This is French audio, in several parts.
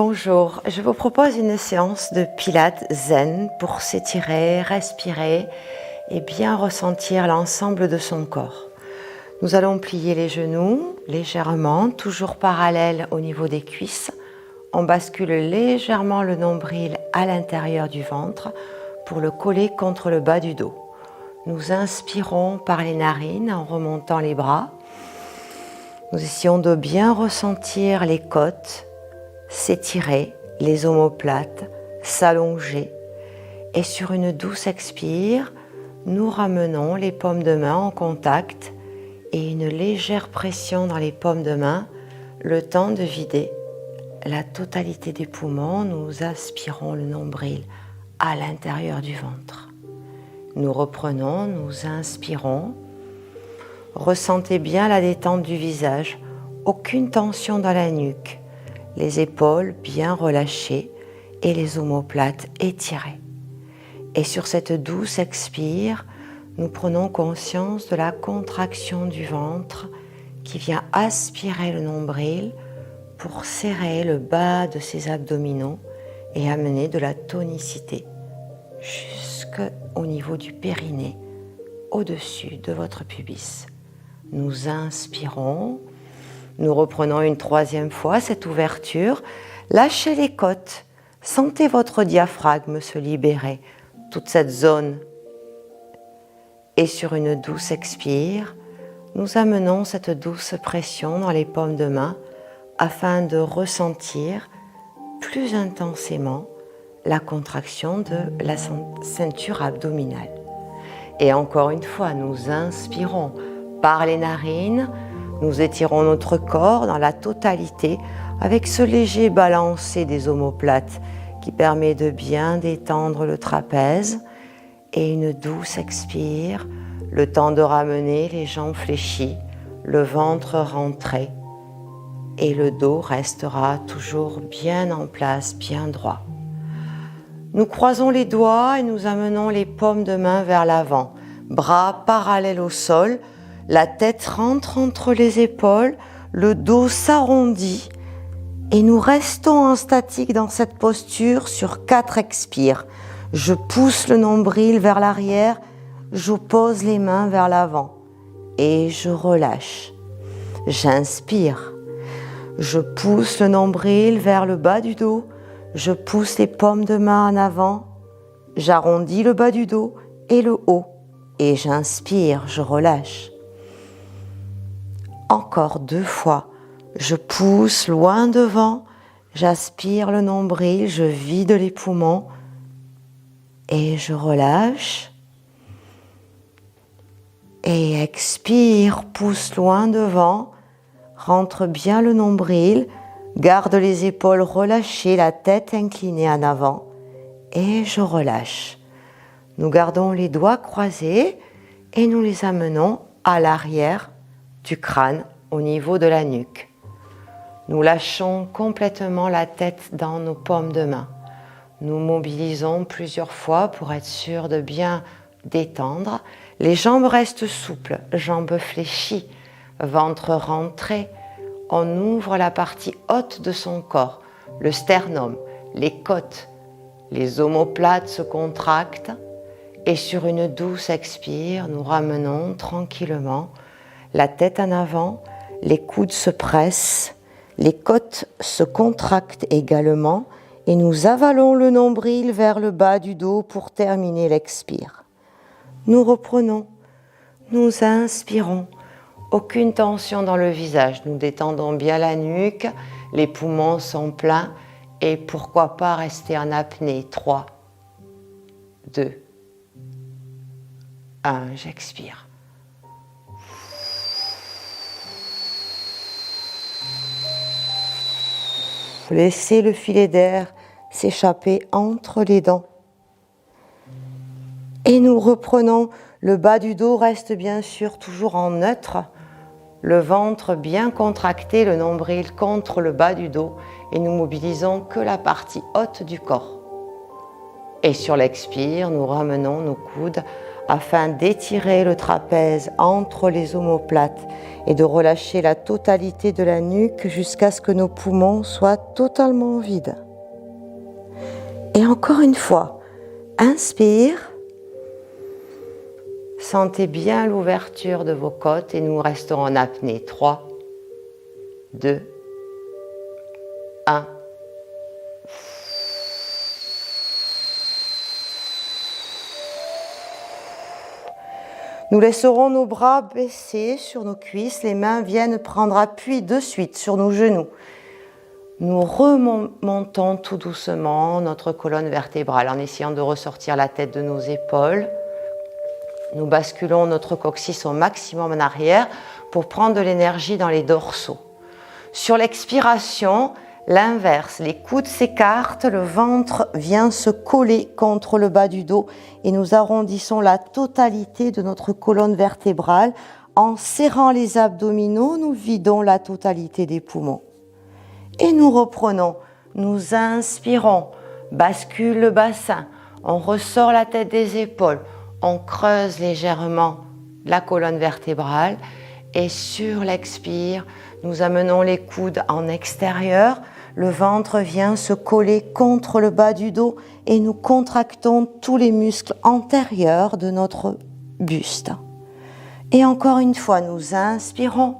Bonjour, je vous propose une séance de pilates zen pour s'étirer, respirer et bien ressentir l'ensemble de son corps. Nous allons plier les genoux légèrement, toujours parallèles au niveau des cuisses. On bascule légèrement le nombril à l'intérieur du ventre pour le coller contre le bas du dos. Nous inspirons par les narines en remontant les bras. Nous essayons de bien ressentir les côtes s'étirer, les omoplates, s'allonger. Et sur une douce expire, nous ramenons les paumes de main en contact et une légère pression dans les paumes de main, le temps de vider la totalité des poumons. Nous aspirons le nombril à l'intérieur du ventre. Nous reprenons, nous inspirons. Ressentez bien la détente du visage, aucune tension dans la nuque. Les épaules bien relâchées et les omoplates étirées. Et sur cette douce expire, nous prenons conscience de la contraction du ventre qui vient aspirer le nombril pour serrer le bas de ses abdominaux et amener de la tonicité jusqu'au niveau du périnée, au-dessus de votre pubis. Nous inspirons. Nous reprenons une troisième fois cette ouverture. Lâchez les côtes. Sentez votre diaphragme se libérer, toute cette zone. Et sur une douce expire, nous amenons cette douce pression dans les paumes de main afin de ressentir plus intensément la contraction de la ceinture abdominale. Et encore une fois, nous inspirons par les narines. Nous étirons notre corps dans la totalité avec ce léger balancé des omoplates qui permet de bien détendre le trapèze et une douce expire, le temps de ramener les jambes fléchies, le ventre rentré et le dos restera toujours bien en place, bien droit. Nous croisons les doigts et nous amenons les paumes de main vers l'avant, bras parallèles au sol. La tête rentre entre les épaules, le dos s'arrondit et nous restons en statique dans cette posture sur 4 expires. Je pousse le nombril vers l'arrière, je pose les mains vers l'avant et je relâche. J'inspire. Je pousse le nombril vers le bas du dos, je pousse les paumes de main en avant, j'arrondis le bas du dos et le haut et j'inspire, je relâche. Encore 2 fois, je pousse loin devant, j'aspire le nombril, je vide les poumons et je relâche. Et expire, pousse loin devant, rentre bien le nombril, garde les épaules relâchées, la tête inclinée en avant et je relâche. Nous gardons les doigts croisés et nous les amenons à l'arrière du crâne au niveau de la nuque. Nous lâchons complètement la tête dans nos paumes de main. Nous mobilisons plusieurs fois pour être sûr de bien détendre. Les jambes restent souples, jambes fléchies, ventre rentré. On ouvre la partie haute de son corps, le sternum, les côtes. Les omoplates se contractent et sur une douce expire, nous ramenons tranquillement la tête en avant, les coudes se pressent, les côtes se contractent également et nous avalons le nombril vers le bas du dos pour terminer l'expire. Nous reprenons, nous inspirons, aucune tension dans le visage, nous détendons bien la nuque, les poumons sont pleins et pourquoi pas rester en apnée. 3, 2, 1, j'expire. Laissez le filet d'air s'échapper entre les dents. Et nous reprenons, le bas du dos reste bien sûr toujours en neutre, le ventre bien contracté, le nombril contre le bas du dos et nous mobilisons que la partie haute du corps. Et sur l'expire, nous ramenons nos coudes afin d'étirer le trapèze entre les omoplates et de relâcher la totalité de la nuque jusqu'à ce que nos poumons soient totalement vides. Et encore une fois, inspire. Sentez bien l'ouverture de vos côtes et nous restons en apnée. 3, 2, 1. Nous laisserons nos bras baissés sur nos cuisses, les mains viennent prendre appui de suite sur nos genoux. Nous remontons tout doucement notre colonne vertébrale en essayant de ressortir la tête de nos épaules. Nous basculons notre coccyx au maximum en arrière pour prendre de l'énergie dans les dorsaux. Sur l'expiration, l'inverse, les coudes s'écartent, le ventre vient se coller contre le bas du dos et nous arrondissons la totalité de notre colonne vertébrale. En serrant les abdominaux, nous vidons la totalité des poumons. Et nous reprenons, nous inspirons, bascule le bassin, on ressort la tête des épaules, on creuse légèrement la colonne vertébrale et sur l'expire, nous amenons les coudes en extérieur, le ventre vient se coller contre le bas du dos et nous contractons tous les muscles antérieurs de notre buste. Et encore une fois, nous inspirons,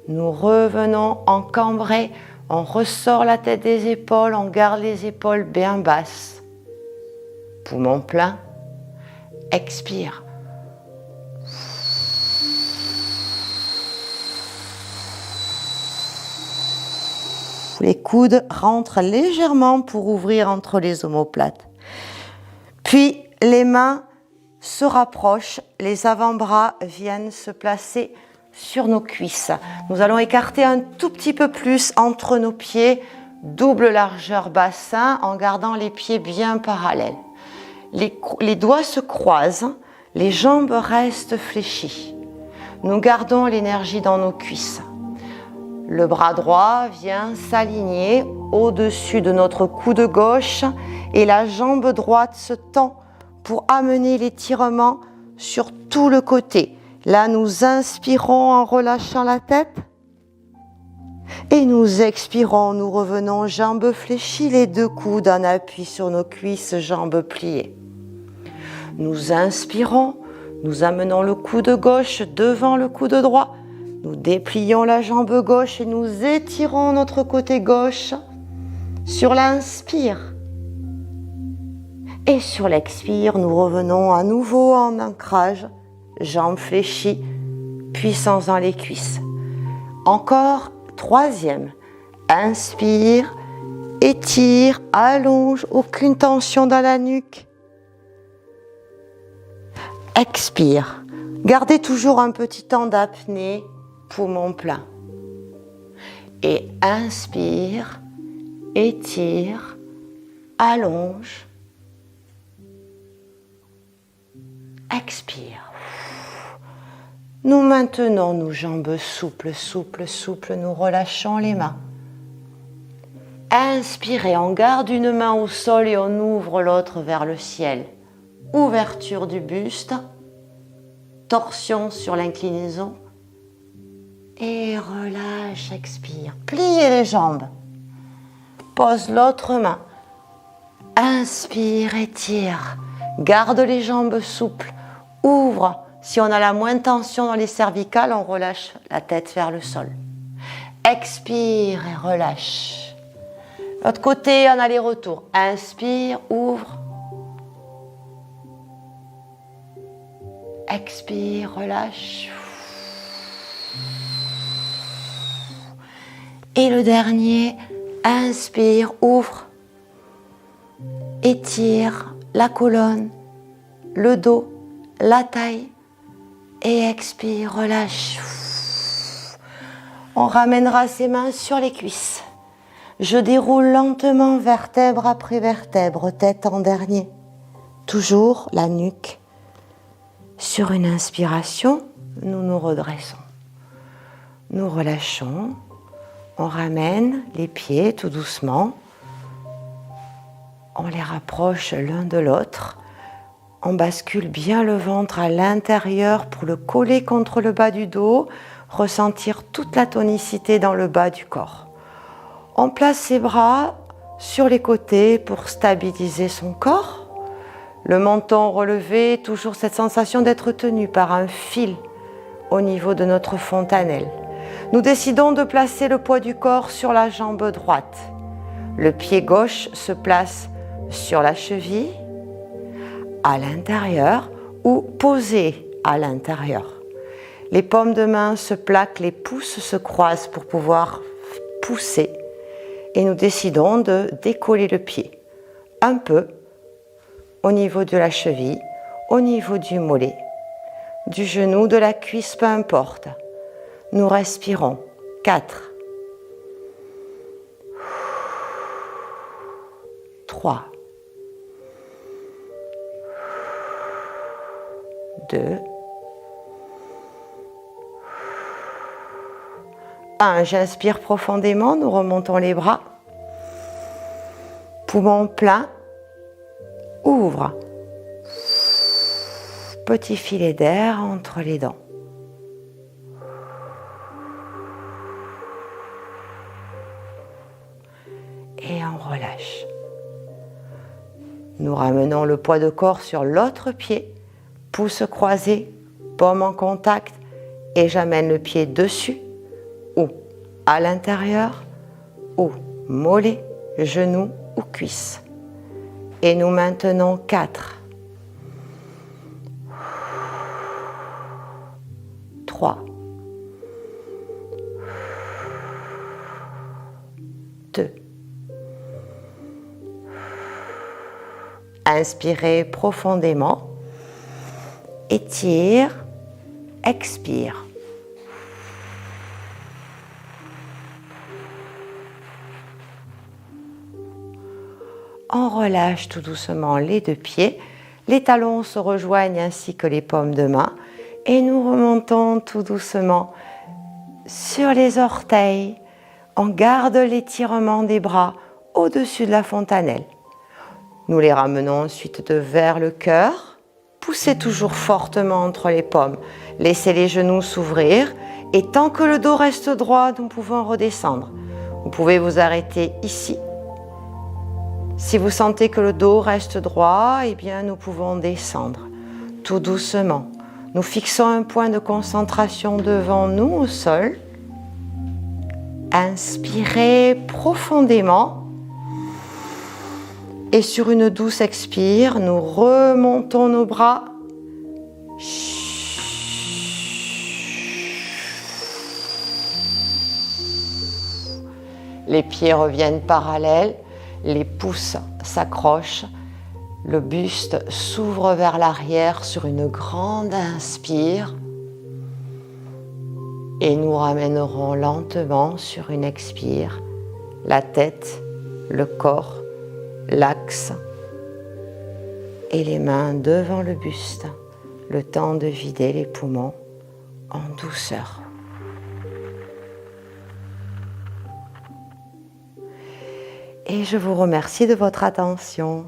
nous revenons en cambré, on ressort la tête des épaules, on garde les épaules bien basses. Poumon plein, expire. Les coudes rentrent légèrement pour ouvrir entre les omoplates. Puis les mains se rapprochent, les avant-bras viennent se placer sur nos cuisses. Nous allons écarter un tout petit peu plus entre nos pieds, double largeur bassin en gardant les pieds bien parallèles. Les doigts se croisent, les jambes restent fléchies. Nous gardons l'énergie dans nos cuisses. Le bras droit vient s'aligner au-dessus de notre coude gauche et la jambe droite se tend pour amener l'étirement sur tout le côté. Là, nous inspirons en relâchant la tête et nous expirons, nous revenons jambes fléchies, les deux coudes en appui sur nos cuisses, jambes pliées. Nous inspirons, nous amenons le coude gauche devant le coude droit. Nous déplions la jambe gauche et nous étirons notre côté gauche sur l'inspire. Et sur l'expire, nous revenons à nouveau en ancrage, jambes fléchies, puissance dans les cuisses. Encore, troisième. Inspire, étire, allonge, aucune tension dans la nuque. Expire. Gardez toujours un petit temps d'apnée, poumon plein. Et inspire, étire, allonge. Expire. Nous maintenons nos jambes souples, nous relâchons les mains. Inspirez, on garde une main au sol et on ouvre l'autre vers le ciel. Ouverture du buste, torsion sur l'inclinaison et relâche, expire. Pliez les jambes. Pose l'autre main. Inspire, étire. Garde les jambes souples. Ouvre. Si on a la moindre tension dans les cervicales, on relâche la tête vers le sol. Expire et relâche. L'autre côté, en aller-retour. Inspire, ouvre. Expire, relâche. Et le dernier, inspire, ouvre. Étire la colonne, le dos, la taille. Et expire, relâche. On ramènera ses mains sur les cuisses. Je déroule lentement vertèbre après vertèbre, tête en dernier. Toujours la nuque. Sur une inspiration, nous nous redressons. Nous relâchons. On ramène les pieds tout doucement. On les rapproche l'un de l'autre. On bascule bien le ventre à l'intérieur pour le coller contre le bas du dos, ressentir toute la tonicité dans le bas du corps. On place ses bras sur les côtés pour stabiliser son corps. Le menton relevé, toujours cette sensation d'être tenu par un fil au niveau de notre fontanelle. Nous décidons de placer le poids du corps sur la jambe droite. Le pied gauche se place sur la cheville, à l'intérieur ou posé à l'intérieur. Les paumes de main se plaquent, les pouces se croisent pour pouvoir pousser et nous décidons de décoller le pied un peu au niveau de la cheville, au niveau du mollet, du genou, de la cuisse, peu importe. Nous respirons. 4, 3, 2, 1. J'inspire profondément, nous remontons les bras. Poumon plein. Ouvre. Petit filet d'air entre les dents. Et on relâche. Nous ramenons le poids de corps sur l'autre pied, pouces croisés, paume en contact, et j'amène le pied dessus, ou à l'intérieur, ou mollet, genou ou cuisse. Et nous maintenons 4, 3, 2. Inspirez profondément, étire, expire. On relâche tout doucement les deux pieds, les talons se rejoignent ainsi que les paumes de main et nous remontons tout doucement sur les orteils. On garde l'étirement des bras au-dessus de la fontanelle. Nous les ramenons ensuite vers le cœur. Poussez toujours fortement entre les paumes. Laissez les genoux s'ouvrir et tant que le dos reste droit, nous pouvons redescendre. Vous pouvez vous arrêter ici. Si vous sentez que le dos reste droit, eh bien nous pouvons descendre tout doucement. Nous fixons un point de concentration devant nous au sol. Inspirez profondément. Et sur une douce expire, nous remontons nos bras. Les pieds reviennent parallèles, les pouces s'accrochent, le buste s'ouvre vers l'arrière sur une grande inspire. Et nous ramènerons lentement sur une expire la tête, le corps, l'axe et les mains devant le buste, le temps de vider les poumons en douceur. Et je vous remercie de votre attention.